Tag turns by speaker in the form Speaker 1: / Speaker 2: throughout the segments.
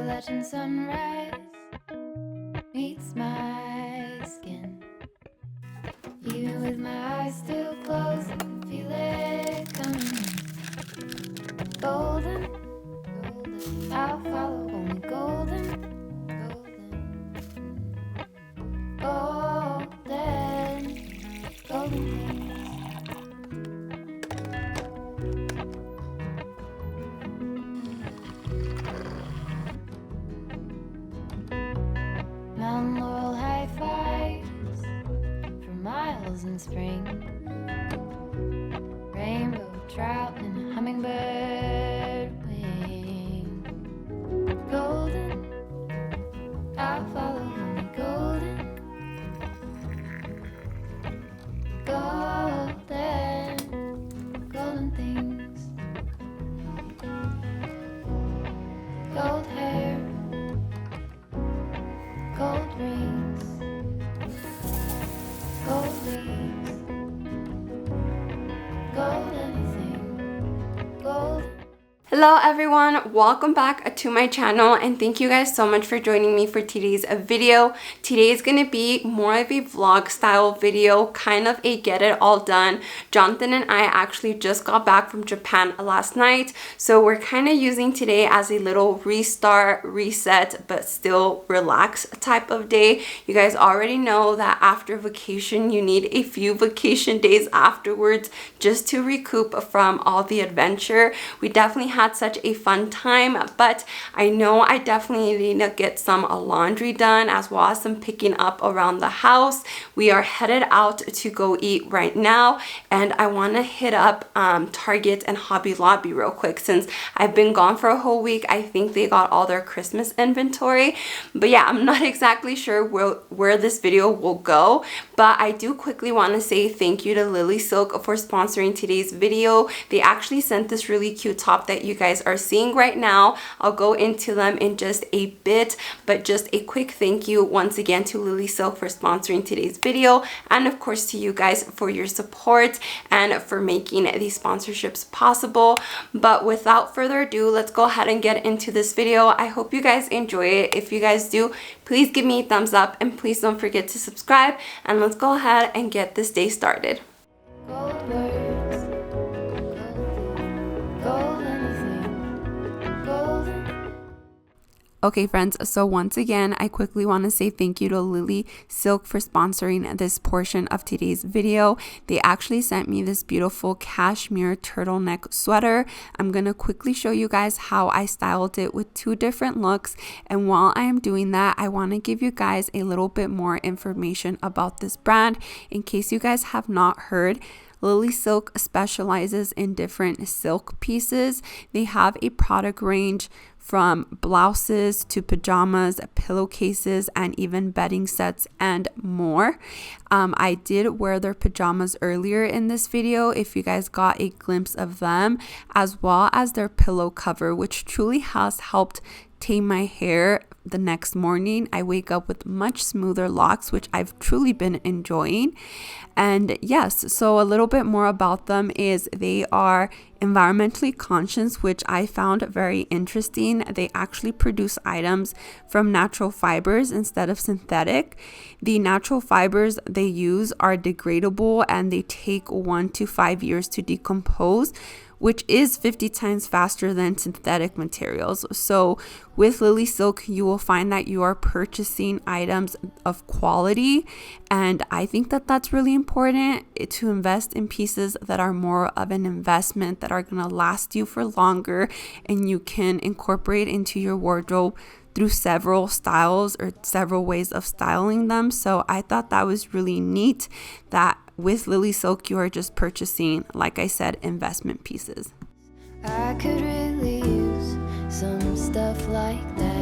Speaker 1: Appalachian sunrise meets my skin. Even with my eyes still closed, I can feel it coming. Golden, golden, I'll follow only golden, golden, golden, golden things. Mountain laurel high fives for miles in spring. Rainbow trout and a hummingbird wing. Golden, I'll follow only golden, golden, golden things. Gold hair, gold rings, gold leaves, gold anything, gold.
Speaker 2: Hello everyone, welcome back to my channel and thank you guys so much for joining me for today's video. Today is going to be more of a vlog style video, kind of a get it all done. Jonathan and I actually just got back from Japan last night, so we're kind of using today as a little restart, reset, but still relax type of day. You guys already know that after vacation you need a few vacation days afterwards just to recoup from all the adventure. We definitely had such a fun time, but I know I definitely need to get some laundry done as well as some picking up around the house. We are headed out to go eat right now, and I want to hit up Target and Hobby Lobby real quick since I've been gone for a whole week. I think they got all their Christmas inventory, but yeah, I'm not exactly sure where this video will go, but I do quickly want to say thank you to Lily Silk for sponsoring today's video. They actually sent this really cute top that you guys are seeing right now. I'll go into them in just a bit, but just a quick thank you once again to Lily Silk for sponsoring today's video, and of course to you guys for your support and for making these sponsorships possible. But without further ado, let's go ahead and get into this video. I hope you guys enjoy it. If you guys do, please give me a thumbs up and please don't forget to subscribe, and let's go ahead and get this day started.
Speaker 1: Gold words, gold anything, golden.
Speaker 2: Okay friends, so once again, I quickly want to say thank you to Lily Silk for sponsoring this portion of today's video. They actually sent me this beautiful cashmere turtleneck sweater. I'm going to quickly show you guys how I styled it with two different looks. And while I am doing that, I want to give you guys a little bit more information about this brand in case you guys have not heard. Lily Silk specializes in different silk pieces. They have a product range from blouses to pajamas, pillowcases, and even bedding sets and more. I did wear their pajamas earlier in this video if you guys got a glimpse of them, as well as their pillow cover, which truly has helped tame my hair. The next morning I wake up with much smoother locks, which I've truly been enjoying. And yes, so a little bit more about them is they are environmentally conscious, which I found very interesting. They actually produce items from natural fibers instead of synthetic. The natural fibers they use are degradable and they take 1 to 5 years to decompose, which is 50 times faster than synthetic materials. So with Lily Silk, you will find that you are purchasing items of quality, and I think that that's really important to invest in pieces that are more of an investment, that are going to last you for longer, and you can incorporate into your wardrobe through several styles or several ways of styling them. So I thought that was really neat that with Lily Silk, you are just purchasing, like I said, investment pieces.
Speaker 1: I could really use some stuff like that.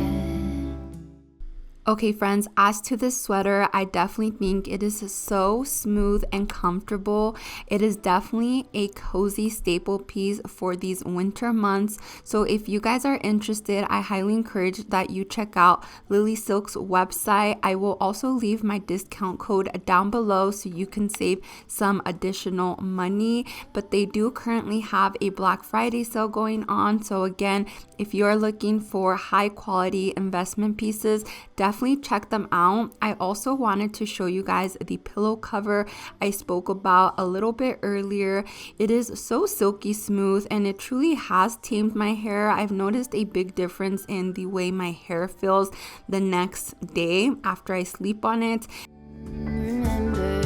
Speaker 2: Okay, friends, as to this sweater, I definitely think it is so smooth and comfortable. It is definitely a cozy staple piece for these winter months. So if you guys are interested, I highly encourage that you check out Lily Silk's website. I will also leave my discount code down below so you can save some additional money. But they do currently have a Black Friday sale going on. So again, if you're looking for high quality investment pieces, definitely check them out. I also wanted to show you guys the pillow cover I spoke about a little bit earlier. It is so silky smooth and it truly has tamed my hair. I've noticed a big difference in the way my hair feels the next day after I sleep on it.
Speaker 1: Remember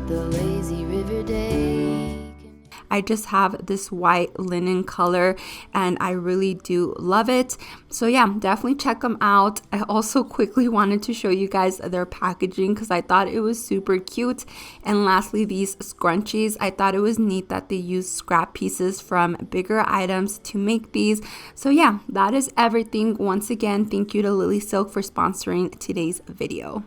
Speaker 1: the lazy river day.
Speaker 2: I just have this white linen color and I really do love it. So yeah, definitely check them out. I also quickly wanted to show you guys their packaging because I thought it was super cute. And lastly, these scrunchies. I thought it was neat that they use scrap pieces from bigger items to make these. So yeah, that is everything. Once again, thank you to Lily Silk for sponsoring today's video.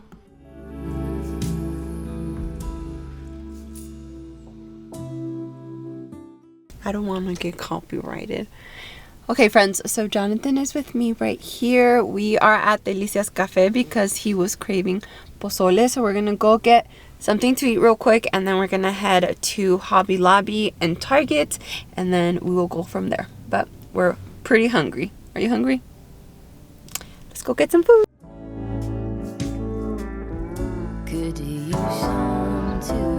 Speaker 2: I don't want to get copyrighted. Okay, friends, so Jonathan is with me right here. We are at Delicias Cafe because he was craving pozole. So we're going to go get something to eat real quick. And then we're going to head to Hobby Lobby and Target. And then we will go from there. But we're pretty hungry. Are you hungry? Let's go get some food.
Speaker 1: Could use some too.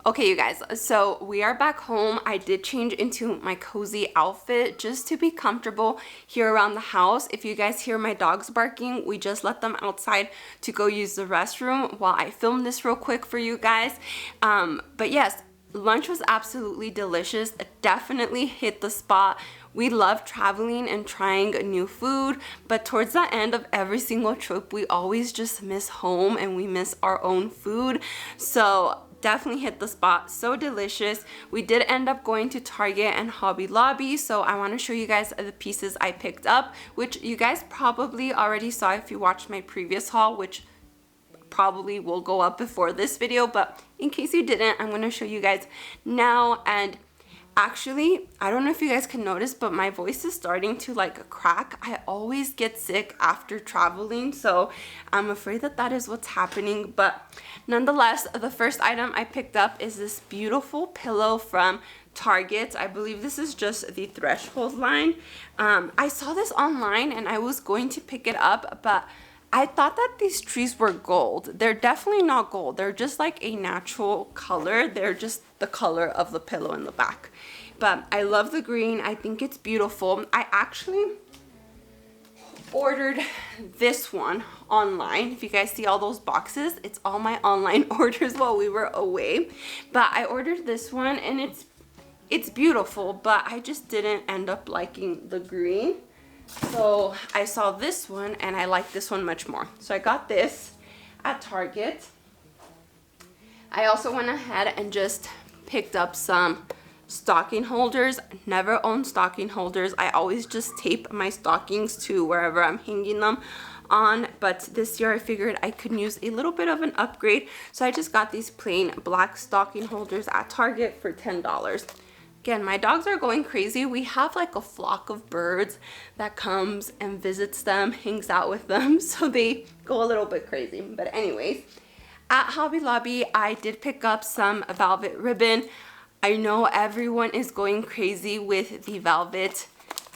Speaker 2: Okay, you guys, so we are back home. I did change into my cozy outfit just to be comfortable here around the house. If you guys hear my dogs barking, we just let them outside to go use the restroom while I film this real quick for you guys. But yes, lunch was absolutely delicious. It definitely hit the spot. We love traveling and trying new food, but towards the end of every single trip, we always just miss home and we miss our own food. So definitely hit the spot. So delicious. We did end up going to Target and Hobby Lobby, so I want to show you guys the pieces I picked up, which you guys probably already saw if you watched my previous haul, which probably will go up before this video, but in case you didn't, I'm going to show you guys now. And actually, I don't know if you guys can notice, but my voice is starting to like crack. I always get sick after traveling, so I'm afraid that that is what's happening. But nonetheless, the first item I picked up is this beautiful pillow from Target. I believe this is just the Threshold line. I saw this online and I was going to pick it up, but I thought that these trees were gold. They're definitely not gold. They're just like a natural color. They're just the color of the pillow in the back. But I love the green. I think it's beautiful. I actually ordered this one online. If you guys see all those boxes, it's all my online orders while we were away. But I ordered this one and it's beautiful, but I just didn't end up liking the green. So I saw this one and I like this one much more. So I got this at Target. I also went ahead and just picked up some stocking holders. Never owned stocking holders. I always just tape my stockings to wherever I'm hanging them on, but this year I figured I could use a little bit of an upgrade. So I just got these plain black stocking holders at Target for $10. Again, my dogs are going crazy. We have like a flock of birds that comes and visits them, hangs out with them, so they go a little bit crazy. But anyways, at Hobby Lobby, I did pick up some velvet ribbon. I know everyone is going crazy with the velvet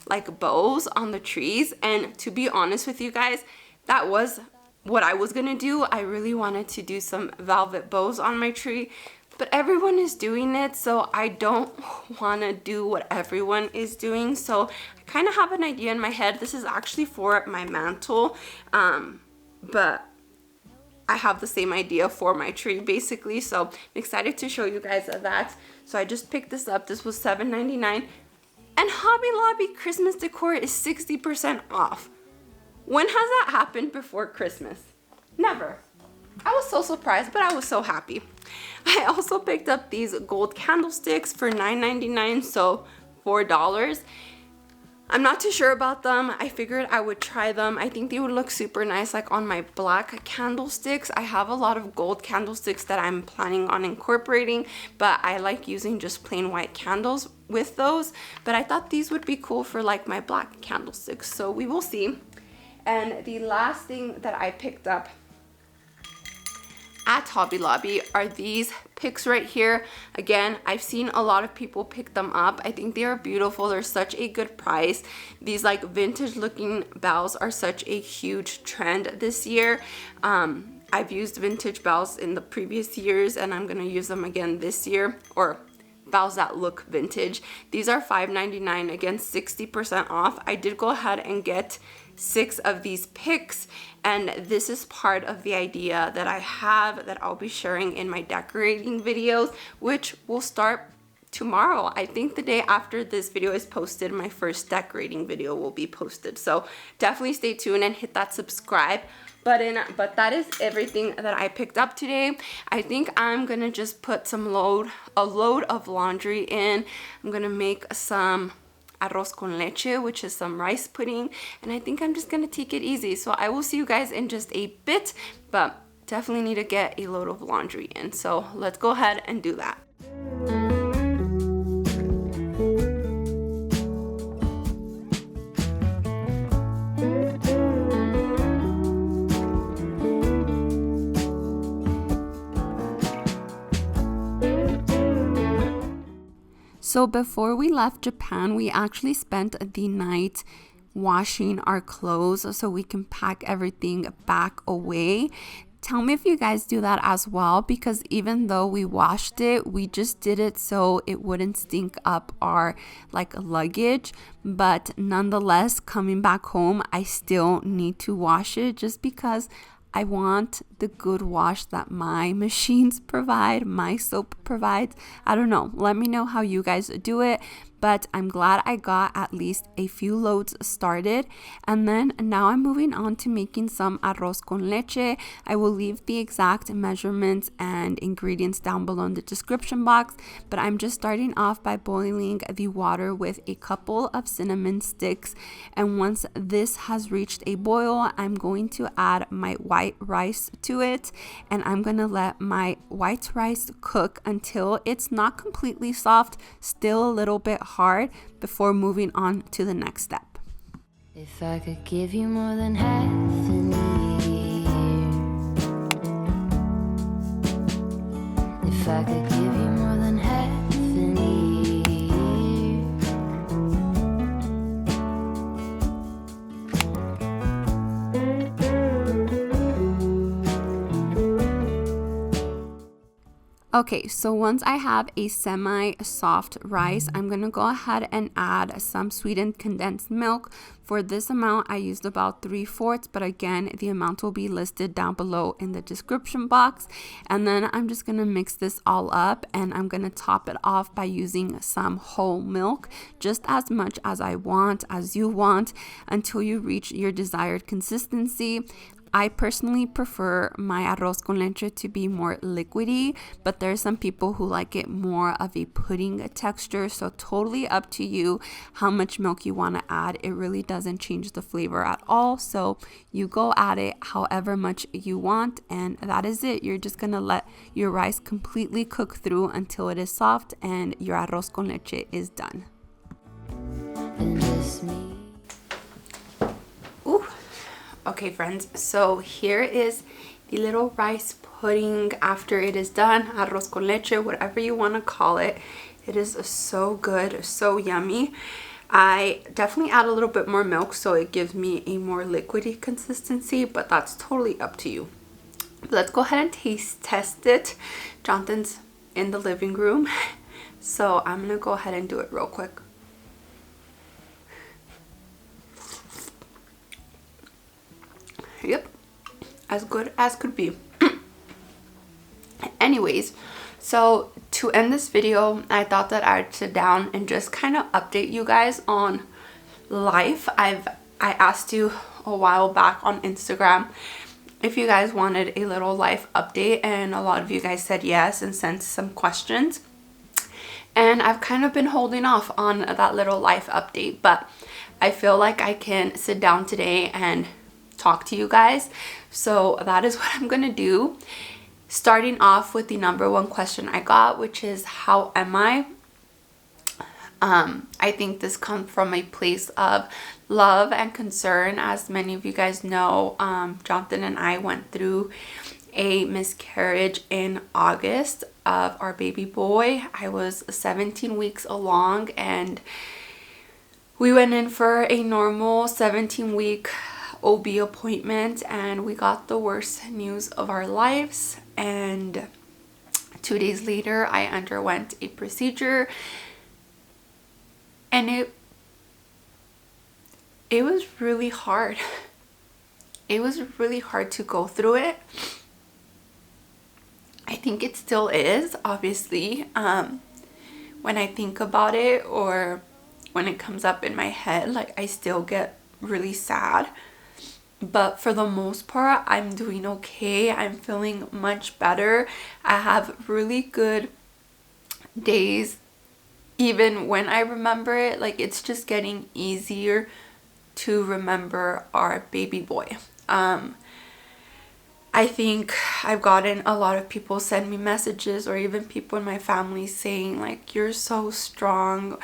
Speaker 2: like bows on the trees, and to be honest with you guys, that was what I was gonna do. I really wanted to do some velvet bows on my tree, but everyone is doing it, so I don't want to do what everyone is doing. So I kind of have an idea in my head. This is actually for my mantle, but I have the same idea for my tree basically. So I'm excited to show you guys that. So I just picked this up. This was $7.99, and Hobby Lobby Christmas decor is 60% off. When has that happened before Christmas? Never. I was so surprised, but I was so happy. I also picked up these gold candlesticks for $9.99, so $4. I'm not too sure about them. I figured I would try them. I think they would look super nice like on my black candlesticks. I have a lot of gold candlesticks that I'm planning on incorporating, but I like using just plain white candles with those. But I thought these would be cool for like my black candlesticks, so we will see. And the last thing that I picked up at Hobby Lobby are these picks right here. Again, I've seen a lot of people pick them up. I think they are beautiful. They're such a good price. These like vintage looking bells are such a huge trend this year. I've used vintage bells in the previous years, and I'm gonna use them again this year, or bells that look vintage. These are $5.99, again 60% off. I did go ahead and get 6 of these picks, and this is part of the idea that I have that I'll be sharing in my decorating videos, which will start tomorrow. I think the day after this video is posted, my first decorating video will be posted, so definitely stay tuned and hit that subscribe button. But that is everything that I picked up today. I think I'm gonna just put a load of laundry in. I'm gonna make some arroz con leche, which is some rice pudding, and I think I'm just gonna take it easy. So I will see you guys in just a bit, but definitely need to get a load of laundry in. So let's go ahead and do that. So before we left Japan, we actually spent the night washing our clothes so we can pack everything back away. Tell me if you guys do that as well, because even though we washed it, we just did it so it wouldn't stink up our like luggage. But nonetheless, coming back home, I still need to wash it just because I want the good wash that my machines provide, my soap provides. I don't know. Let me know how you guys do it. But I'm glad I got at least a few loads started. And then now I'm moving on to making some arroz con leche. I will leave the exact measurements and ingredients down below in the description box. But I'm just starting off by boiling the water with a couple of cinnamon sticks. And once this has reached a boil, I'm going to add my white rice to it. And I'm going to let my white rice cook until it's not completely soft, still a little bit hard, before moving on to the next step.
Speaker 1: If I could give you more than half an ear, if I could give you more than half an
Speaker 2: Okay, so once I have a semi-soft rice, I'm going to go ahead and add some sweetened condensed milk. For this amount, I used about 3/4, but again, the amount will be listed down below in the description box. And then I'm just going to mix this all up, and I'm going to top it off by using some whole milk, just as much as I want, as you want, until you reach your desired consistency. I personally prefer my arroz con leche to be more liquidy, but there are some people who like it more of a pudding texture, so totally up to you how much milk you want to add. It really doesn't change the flavor at all, so you go at it however much you want, and that is it. You're just gonna let your rice completely cook through until it is soft and your arroz con leche is done. Ooh. Okay friends, so here is the little rice pudding after it is done, arroz con leche, whatever you want to call it. It is so good, so yummy. I definitely add a little bit more milk so it gives me a more liquidy consistency, but that's totally up to you. Let's go ahead and test it. Jonathan's in the living room, so I'm gonna go ahead and do it real quick. Yep, as good as could be. Anyways, so to end this video, I thought that I'd sit down and just kind of update you guys on life. I asked you a while back on Instagram if you guys wanted a little life update, and a lot of you guys said yes and sent some questions. And I've kind of been holding off on that little life update, but I feel like I can sit down today and talk to you guys. So that is what I'm gonna do. Starting off with the number one question I got, which is, how am I? I think this comes from a place of love and concern. As many of you guys know, Jonathan and I went through a miscarriage in August of our baby boy. I was 17 weeks along, and we went in for a normal 17-week OB appointment, and we got the worst news of our lives. And 2 days later, I underwent a procedure, and it was really hard. It was really hard to go through it. I think it still is, obviously. When I think about it, or when it comes up in my head, like, I still get really sad. But for the most part, I'm doing okay. I'm feeling much better. I have really good days. Even when I remember it, like, it's just getting easier to remember our baby boy. I think I've gotten a lot of people send me messages, or even people in my family saying, like, you're so strong.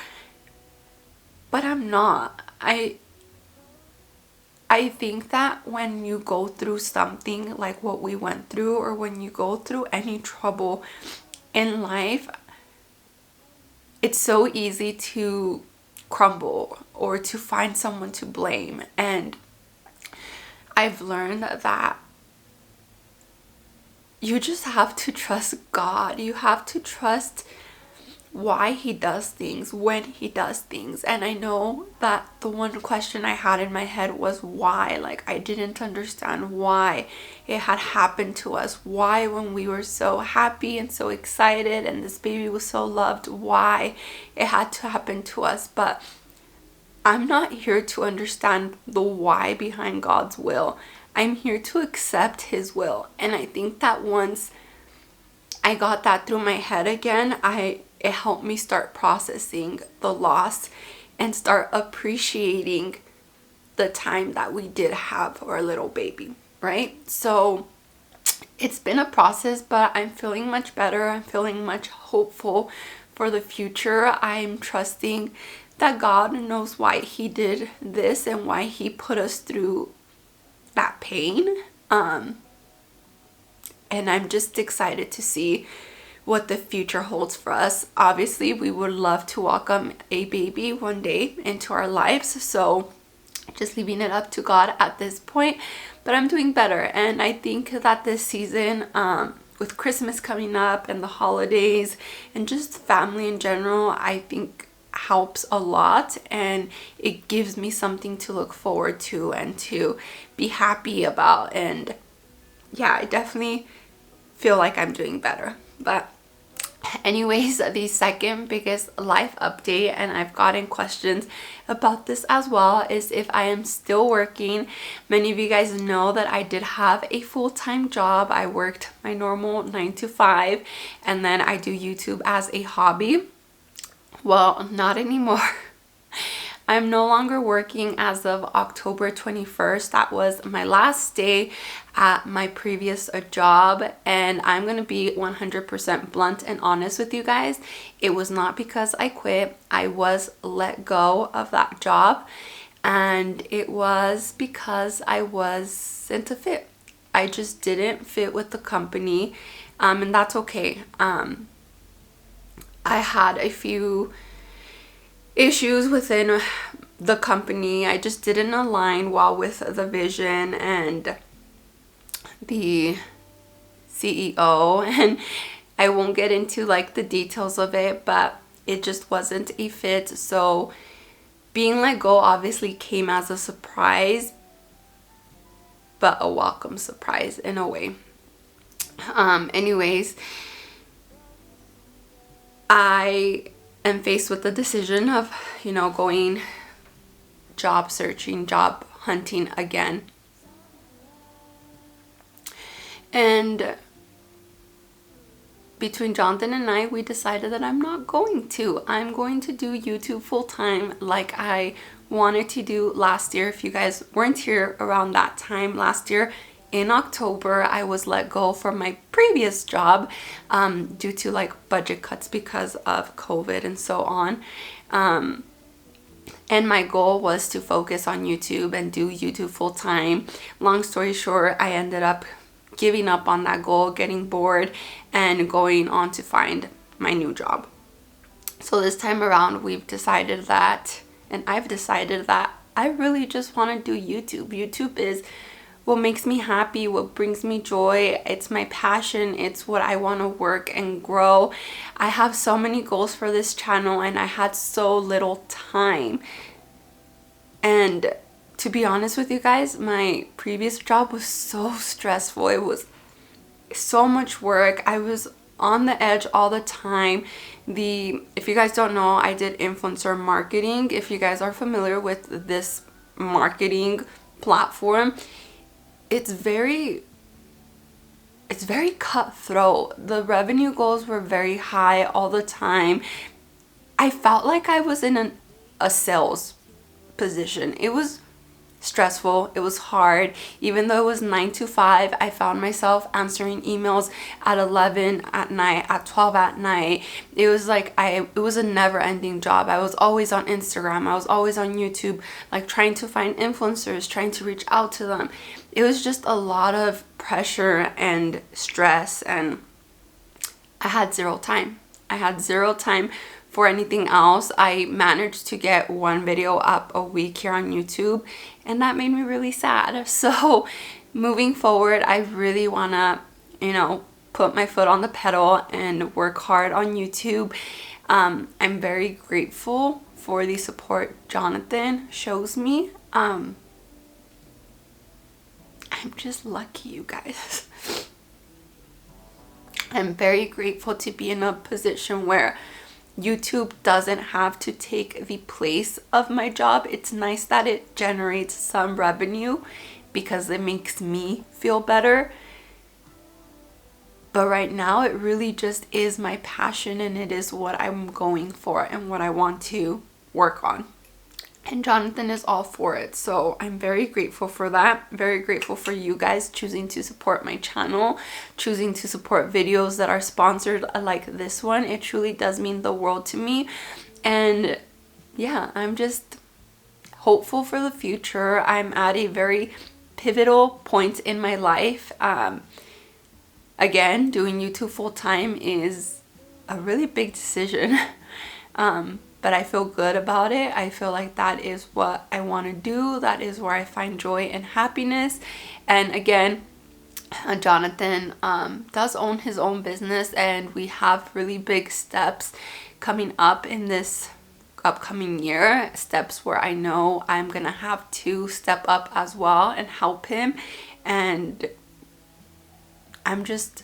Speaker 2: But I'm not. I think that when you go through something like what we went through, or when you go through any trouble in life, it's so easy to crumble or to find someone to blame. And I've learned that you just have to trust God. You have to trust why he does things, when he does things. And I know that the one question I had in my head was why. Like, I didn't understand why it had happened to us. Why, when we were so happy and so excited and this baby was so loved, why it had to happen to us. But I'm not here to understand the why behind God's will. I'm here to accept his will. And I think that once I got that through my head again, it helped me start processing the loss and start appreciating the time that we did have our little baby, right? So it's been a process, but I'm feeling much better. I'm feeling much hopeful for the future. I'm trusting that God knows why he did this and why he put us through that pain. And I'm just excited to see what the future holds for us. Obviously, we would love to welcome a baby one day into our lives, so just leaving it up to God at this point. But I'm doing better, and I think that this season, with Christmas coming up and the holidays and just family in general, I think helps a lot, and it gives me something to look forward to and to be happy about. And yeah, I definitely feel like I'm doing better. But anyways, the second biggest life update, and I've gotten questions about this as well, is if I am still working. Many of you guys know that I did have a full-time job. I worked my normal 9 to 5, and then I do YouTube as a hobby. Well, not anymore. I'm no longer working as of October 21st. That was my last day at my previous job, and I'm going to be 100% blunt and honest with you guys. It was not because I quit. I was let go of that job, and it was because I wasn't a fit. I just didn't fit with the company, and that's okay. I had a few issues within the company. I just didn't align well with the vision and the CEO, and I won't get into like the details of it, but it just wasn't a fit. So being let go obviously came as a surprise, but a welcome surprise in a way. Anyways, I am faced with the decision of, going job searching, job hunting again. And between Jonathan and I, we decided that I'm going to do YouTube full time like I wanted to do last year. If you guys weren't here around that time last year, in October, I was let go from my previous job due to like budget cuts because of COVID and so on. And my goal was to focus on YouTube and do YouTube full time. Long story short, I ended up giving up on that goal, getting bored, and going on to find my new job. So this time around, we've decided that, and I've decided that I really just want to do YouTube. YouTube is what makes me happy, what brings me joy. It's my passion. It's what I want to work and grow. I have so many goals for this channel, and I had so little time. And to be honest with you guys, my previous job was so stressful. It was so much work. I was on the edge all the time. If you guys don't know, I did influencer marketing. If you guys are familiar with this marketing platform, it's very cutthroat. The revenue goals were very high all the time. I felt like I was in a sales position. It was stressful. It was hard. Even though it was 9 to 5, I found myself answering emails at 11 at night, at 12 at night. It was like it was a never-ending job. I was always on Instagram. I was always on YouTube, like trying to find influencers, trying to reach out to them. It was just a lot of pressure and stress, and I had zero time. I had zero time for anything else. I managed to get one video up a week here on YouTube, and that made me really sad. So moving forward, I really want to, put my foot on the pedal and work hard on YouTube. I'm very grateful for the support Jonathan shows me. I'm just lucky, you guys. I'm very grateful to be in a position where YouTube doesn't have to take the place of my job. It's nice that it generates some revenue because it makes me feel better. But right now, it really just is my passion, and it is what I'm going for and what I want to work on. And Jonathan is all for it. So I'm very grateful for that. Very grateful for you guys choosing to support my channel, choosing to support videos that are sponsored like this one. It truly does mean the world to me. And yeah, I'm just hopeful for the future. I'm at a very pivotal point in my life. Again, doing YouTube full time is a really big decision. But I feel good about it. I feel like that is what I want to do. That is where I find joy and happiness. And again, Jonathan does own his own business, and we have really big steps coming up in this upcoming year. Steps where I know I'm gonna have to step up as well and help him. And I'm just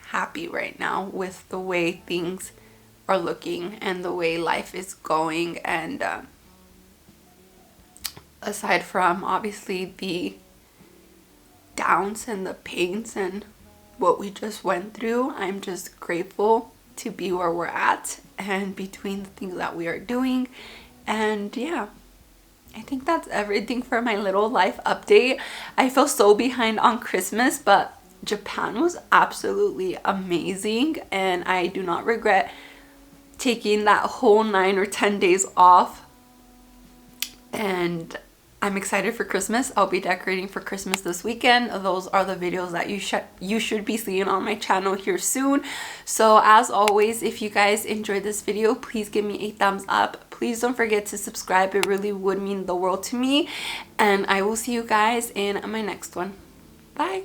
Speaker 2: happy right now with the way things are looking and the way life is going. And aside from obviously the downs and the pains and what we just went through, I'm just grateful to be where we're at and between the things that we are doing. And yeah, I think that's everything for my little life update. I feel so behind on Christmas, but Japan was absolutely amazing, and I do not regret taking that whole 9 or 10 days off. And I'm excited for Christmas. I'll be decorating for Christmas this weekend. Those are the videos that you should be seeing on my channel here soon. So as always, if you guys enjoyed this video, please give me a thumbs up. Please don't forget to subscribe. It really would mean the world to me. And I will see you guys in my next one. Bye.